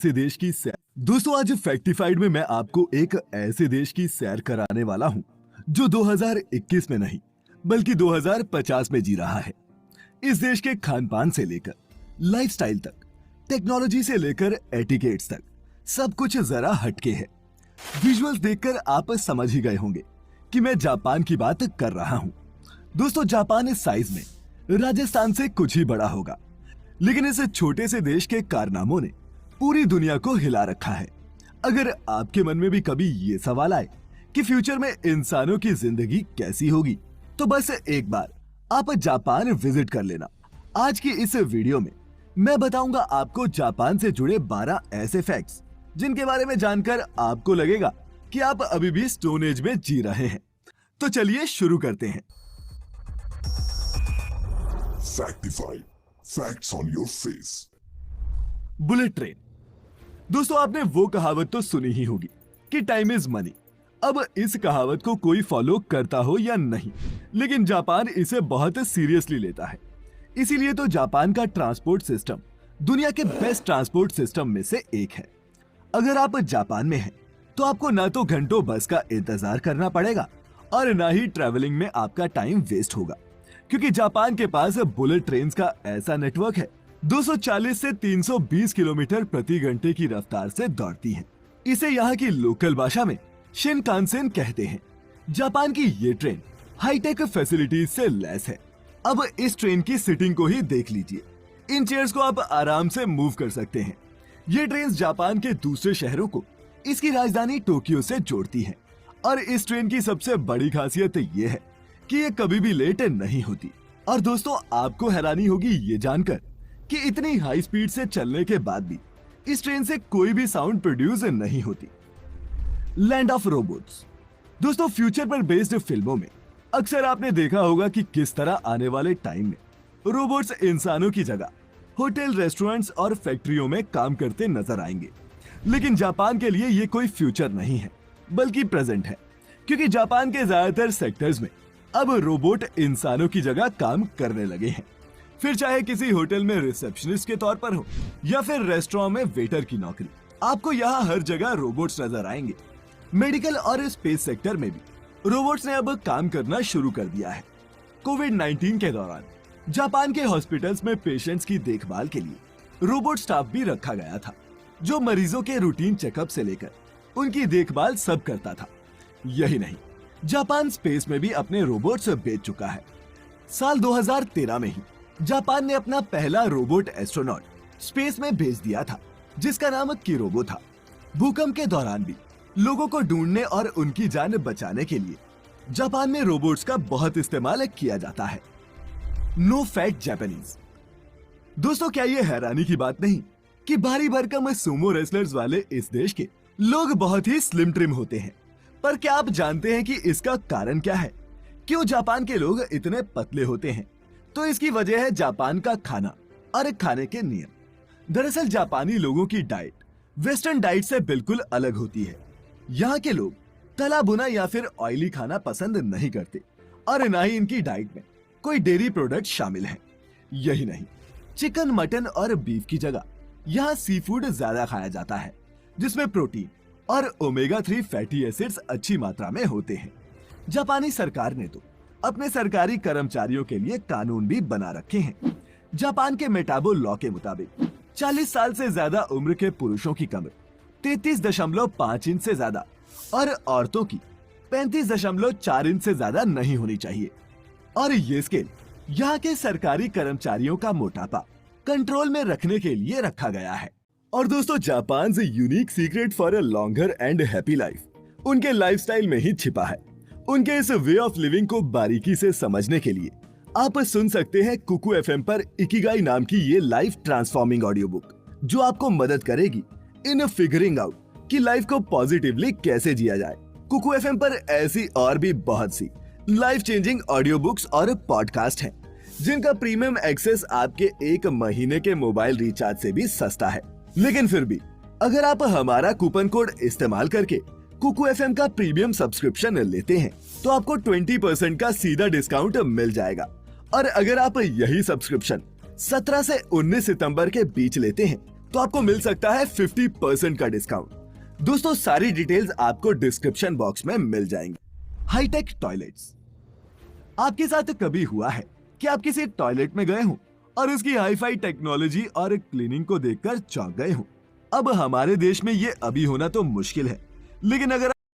ऐसे देश की सैर। दोस्तों आज फैक्टिफाइड में मैं आपको एक ऐसे देश की सैर कराने वाला हूं जो 2021 में नहीं बल्कि 2050 में जी रहा है। इस देश के खान पान से लेकर लाइफस्टाइल तक, टेक्नोलॉजी से लेकर एटिकेट्स तक सब कुछ जरा हटके है। विजुअल्स देखकर आप समझ ही गए होंगे कि मैं जापान की बात कर रहा हूं। दोस्तों जापान इस साइज में राजस्थान से कुछ ही बड़ा होगा, लेकिन इस छोटे से देश के कारनामों ने पूरी दुनिया को हिला रखा है। अगर आपके मन में भी कभी ये सवाल आए कि फ्यूचर में इंसानों की जिंदगी कैसी होगी, तो बस एक बार आप जापान विजिट कर लेना। आज की इस वीडियो में मैं बताऊंगा आपको जापान से जुड़े 12 ऐसे फैक्ट्स जिनके बारे में जानकर आपको लगेगा कि आप अभी भी स्टोन एज में जी रहे हैं। तो चलिए शुरू करते हैं। Factified. Facts on your face. Bullet train. दोस्तों आपने वो कहावत तो सुनी ही होगी कि टाइम इज मनी। अब इस कहावत को कोई फॉलो करता हो या नहीं, लेकिन जापान इसे बहुत सीरियसली लेता है। इसीलिए तो जापान का ट्रांसपोर्ट सिस्टम दुनिया के बेस्ट ट्रांसपोर्ट सिस्टम में से एक है। अगर आप जापान में हैं, तो आपको ना तो घंटों बस का इंतजार करना पड़ेगा और ना ही ट्रैवलिंग में आपका टाइम वेस्ट होगा, क्योंकि जापान के पास बुलेट ट्रेन का ऐसा नेटवर्क है 240 से 320 किलोमीटर प्रति घंटे की रफ्तार से दौड़ती हैं। इसे यहाँ की लोकल भाषा में शिनकानसेन कहते हैं। जापान की ये ट्रेन हाईटेक फैसिलिटीज से लैस है। अब इस ट्रेन की सीटिंग को ही देख लीजिए। इन चेयर्स को आप आराम से मूव कर सकते हैं। ये ट्रेन जापान के दूसरे शहरों को इसकी राजधानी टोक्यो से जोड़ती है और इस ट्रेन की सबसे बड़ी खासियत ये है कि ये कभी भी लेट नहीं होती। और दोस्तों आपको हैरानी होगी ये जानकर कि इतनी हाई स्पीड से चलने के बाद भी इस ट्रेन से कोई भी साउंड प्रोड्यूस नहीं होती। Land of robots. दोस्तों फ्यूचर पर बेस्ड फिल्मों में अक्सर आपने देखा होगा कि किस तरह आने वाले टाइम में रोबोट्स इंसानों की जगह होटल, रेस्टोरेंट्स और फैक्ट्रियों में काम करते नजर आएंगे। लेकिन जापान के लिए ये कोई फ्यूचर नहीं है बल्कि प्रेजेंट है, क्योंकि जापान के ज्यादातर सेक्टर्स में अब रोबोट इंसानों की जगह काम करने लगे हैं। फिर चाहे किसी होटल में रिसेप्शनिस्ट के तौर पर हो या फिर रेस्टोरेंट में वेटर की नौकरी, आपको यहाँ हर जगह रोबोट्स नजर आएंगे। मेडिकल और स्पेस सेक्टर में भी रोबोट्स ने अब काम करना शुरू कर दिया है। कोविड-19 के दौरान जापान के हॉस्पिटल्स में पेशेंट्स की देखभाल के लिए रोबोट स्टाफ भी रखा गया था, जो मरीजों के रूटीन चेकअप से लेकर उनकी देखभाल सब करता था। यही नहीं, जापान स्पेस में भी अपने रोबोट्स भेज चुका है। साल 2013 में ही जापान ने अपना पहला रोबोट एस्ट्रोनॉट स्पेस में भेज दिया था, जिसका नाम किरोबो था। भूकंप के दौरान भी लोगों को ढूंढने और उनकी जान बचाने के लिए जापान में रोबोट्स का बहुत इस्तेमाल किया जाता है। No fat Japanese. दोस्तों क्या ये हैरानी की बात नहीं कि भारी भरकम सुमो रेसलर्स वाले इस देश के लोग बहुत ही स्लिम ट्रिम होते हैं। पर क्या आप जानते हैं कि इसका कारण क्या है? क्यों जापान के लोग इतने पतले होते हैं? तो इसकी वजह है जापान का खाना और खाने के नियम। दरअसल जापानी लोगों की डाइट वेस्टर्न डाइट से बिल्कुल अलग होती है। यहाँ के लोग तला भुना या फिर ऑयली खाना पसंद नहीं करते और ना ही इनकी डाइट में कोई डेयरी प्रोडक्ट शामिल है। यही नहीं, चिकन, मटन और बीफ की जगह यहाँ सी फूड ज्यादा खाया जाता है, जिसमें प्रोटीन और ओमेगा 3 फैटी एसिड्स अच्छी मात्रा में होते हैं। जापानी सरकार ने तो अपने सरकारी कर्मचारियों के लिए कानून भी बना रखे हैं। जापान के मेटाबो लॉ के मुताबिक 40 साल से ज्यादा उम्र के पुरुषों की कमर 33.5 इंच से ज्यादा और औरतों की 35.4 इंच से ज्यादा नहीं होनी चाहिए। और ये स्केल यहाँ के सरकारी कर्मचारियों का मोटापा कंट्रोल में रखने के लिए रखा गया है। और दोस्तों जापान से unique secret for a longer and happy life उनके लाइफस्टाइल में ही छिपा है। उनके इस वे ऑफ लिविंग को बारीकी से समझने के लिए आप सुन सकते हैं कुकू एफएम पर इकिगाई नाम की ये लाइफ ट्रांसफॉर्मिंग ऑडियो बुक, जो आपको मदद करेगी इन फिगरिंग आउट कि लाइफ को पॉजिटिवली कैसे जिया जाए। कुकू एफएम पर ऐसी और भी बहुत सी लाइफ चेंजिंग ऑडियो बुक्स और पॉडकास्ट हैं, जिनका प्रीमियम एक्सेस आपके 1 महीने के मोबाइल रिचार्ज से भी सस्ता है। लेकिन फिर भी अगर आप हमारा कूपन कोड इस्तेमाल करके कुकू एफएम का प्रीमियम सब्सक्रिप्शन लेते हैं, तो आपको 20% का सीधा डिस्काउंट मिल जाएगा। और अगर आप यही सब्सक्रिप्शन 17 से 19 सितंबर के बीच लेते हैं, तो आपको मिल सकता है 50% का डिस्काउंट। दोस्तों सारी डिटेल्स आपको डिस्क्रिप्शन बॉक्स में मिल जाएंगी। Hitech toilets. आपके साथ कभी हुआ है कि आप किसी टॉयलेट में गए हो और इसकी हाईफाई टेक्नोलॉजी और क्लीनिंग को देखकर चौंक गए हो? अब हमारे देश में ये अभी होना तो मुश्किल है, लेकिन अगर